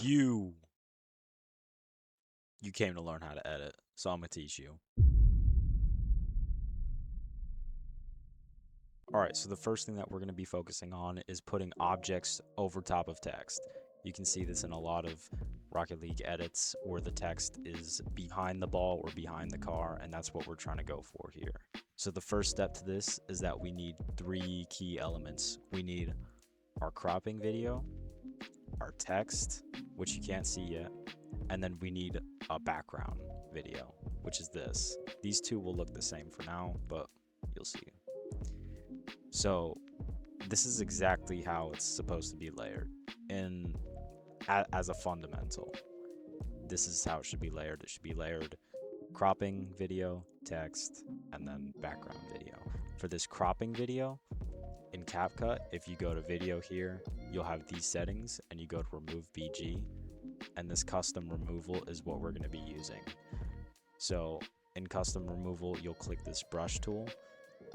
You came to learn how to edit, so I'm gonna teach you. Alright, so the first thing that we're gonna be focusing on is putting objects over top of text. You can see this in a lot of Rocket League edits where the text is behind the ball or behind the car, and that's what we're trying to go for here. So the first step to this is that we need 3 key elements. We need our cropping video, our text, which you can't see yet, and then we need a background video, which is this. These two will look the same for now, but you'll see. So this is exactly how it's supposed to be layered as a fundamental. This is how it should be layered. It should be layered cropping video, text, and then background video. For this cropping video in CapCut, if you go to video here, you'll have these settings and you go to remove BG, and this custom removal is what we're going to be using. So in custom removal, you'll click this brush tool,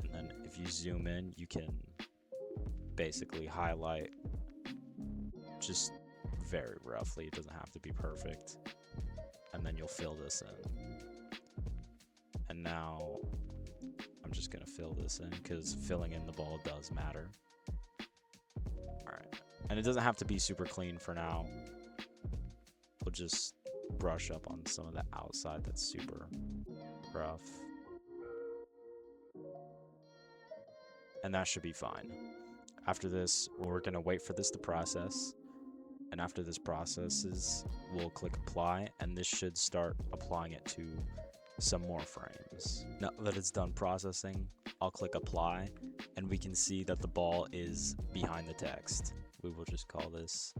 and then if you zoom in, you can basically highlight just very roughly. It doesn't have to be perfect. And then you'll fill this in. And now I'm just gonna fill this in because filling in the ball does matter. Alright. And it doesn't have to be super clean for now. We'll just brush up on some of the outside that's super rough. And that should be fine. After this, we're gonna wait for this to process. And after this processes, we'll click apply, and this should start applying it to some more frames. Now that it's done processing, I'll click apply, and we can see that the ball is behind the text. We will just call this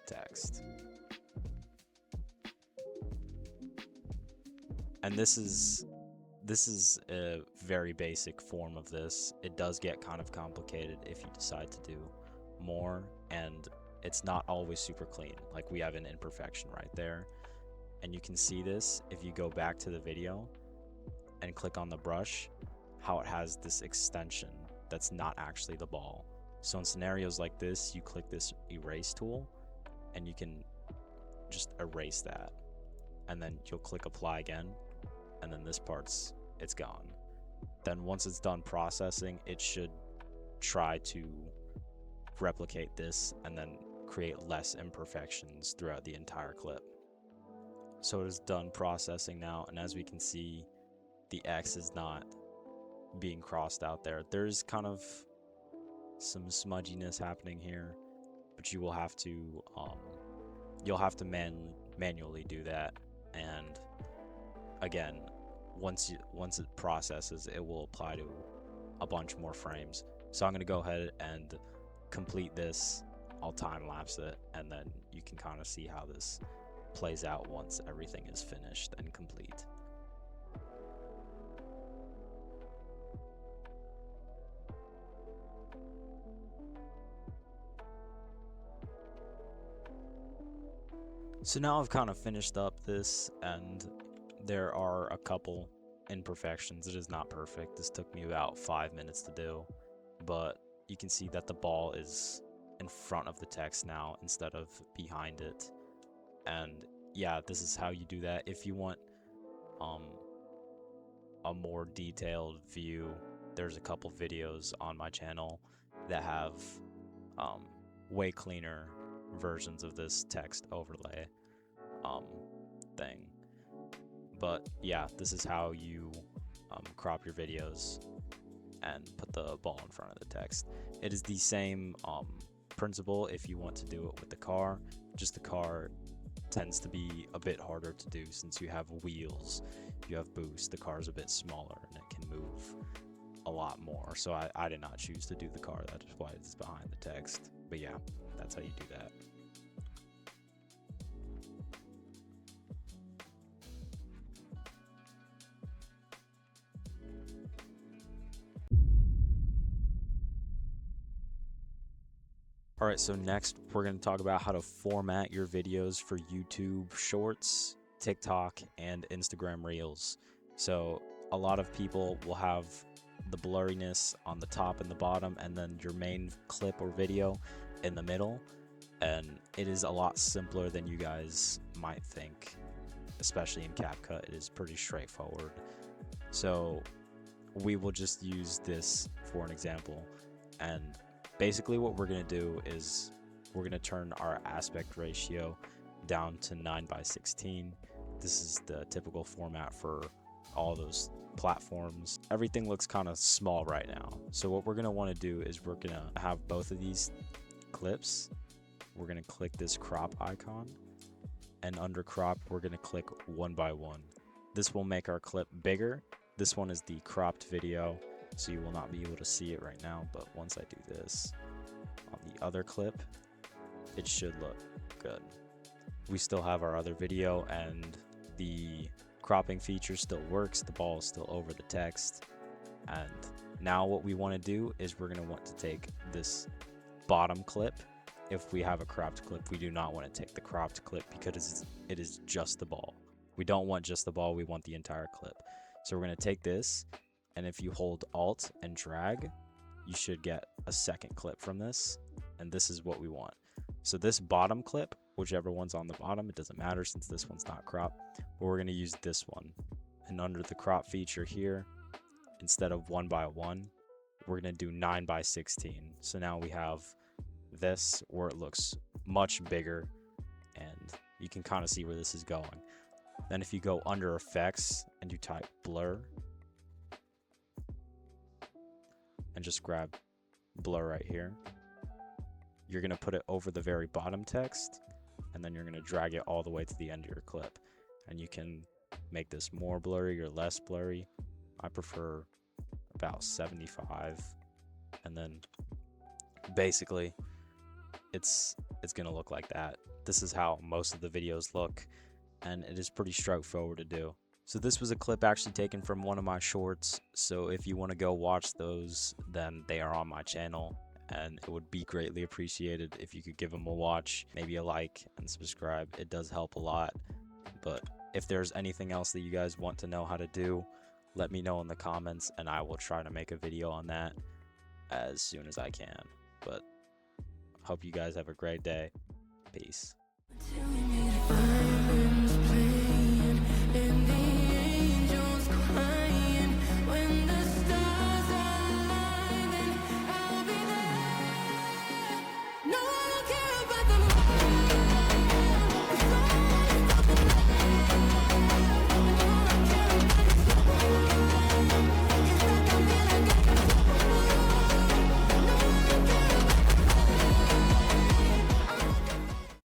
text. And this is a very basic form of this. It does get kind of complicated if you decide to do more, and it's not always super clean. Like, we have an imperfection right there, and you can see this if you go back to the video and click on the brush, how it has this extension that's not actually the ball. So in scenarios like this, you click this erase tool and you can just erase that, and then you'll click apply again, and then this part's it's gone. Then once it's done processing, it should try to replicate this and then create less imperfections throughout the entire clip. So it is done processing now, and as we can see, the X is not being crossed out there. There's kind of some smudginess happening here, but you will have to you'll have to manually do that. And again, once it processes, it will apply to a bunch more frames. So I'm going to go ahead and complete this. I'll time lapse it, and then you can kind of see how this plays out once everything is finished and complete. So now I've kind of finished up this, and there are a couple imperfections. It is not perfect. This took me about 5 minutes to do, but you can see that the ball is in front of the text now instead of behind it. And yeah, this is how you do that. If you want a more detailed view, there's a couple videos on my channel that have way cleaner versions of this text overlay thing. But yeah, this is how you crop your videos and put the ball in front of the text. It is the same principle if you want to do it with the car. Just the car tends to be a bit harder to do since you have wheels, you have boost. The car is a bit smaller and it can move a lot more. So I did not choose to do the car. That is why it's behind the text. But yeah, that's how you do that. Alright, so next we're going to talk about how to format your videos for YouTube Shorts, TikTok, and Instagram Reels. So a lot of people will have the blurriness on the top and the bottom, and then your main clip or video in the middle. and it is a lot simpler than you guys might think, especially in CapCut. It is pretty straightforward. So we will just use this for an example, and basically what we're going to do is we're going to turn our aspect ratio down to 9:16. This is the typical format for all those platforms. Everything looks kind of small right now, so what we're going to want to do is we're going to have both of these clips. We're going to click this crop icon, and under crop we're going to click 1:1. This will make our clip bigger. This one is the cropped video, so you will not be able to see it right now, but once I do this on the other clip, it should look good. We still have our other video, and the cropping feature still works. The ball is still over the text. And now what we want to do is we're going to want to take this bottom clip. If we have a cropped clip, we do not want to take the cropped clip because it is just the ball. We don't want just the ball, we want the entire clip. So we're going to take this, and if you hold Alt and drag, you should get a second clip from this, and this is what we want. So this bottom clip, whichever one's on the bottom, it doesn't matter since this one's not cropped, but we're going to use this one. And under the crop feature here, instead of 1:1, we're going to do 9:16. So now we have this where it looks much bigger, and you can kind of see where this is going. Then if you go under effects and you type blur and just grab blur right here, you're going to put it over the very bottom text, and then you're going to drag it all the way to the end of your clip. And you can make this more blurry or less blurry. I prefer about 75, and then basically it's going to look like that. This is how most of the videos look, and it is pretty straightforward to do. So this was a clip actually taken from one of my shorts, so if you want to go watch those, then they are on my channel, and it would be greatly appreciated if you could give them a watch, maybe a like and subscribe. It does help a lot. But if there's anything else that you guys want to know how to do, let me know in the comments, and I will try to make a video on that as soon as I can. But hope you guys have a great day. Peace.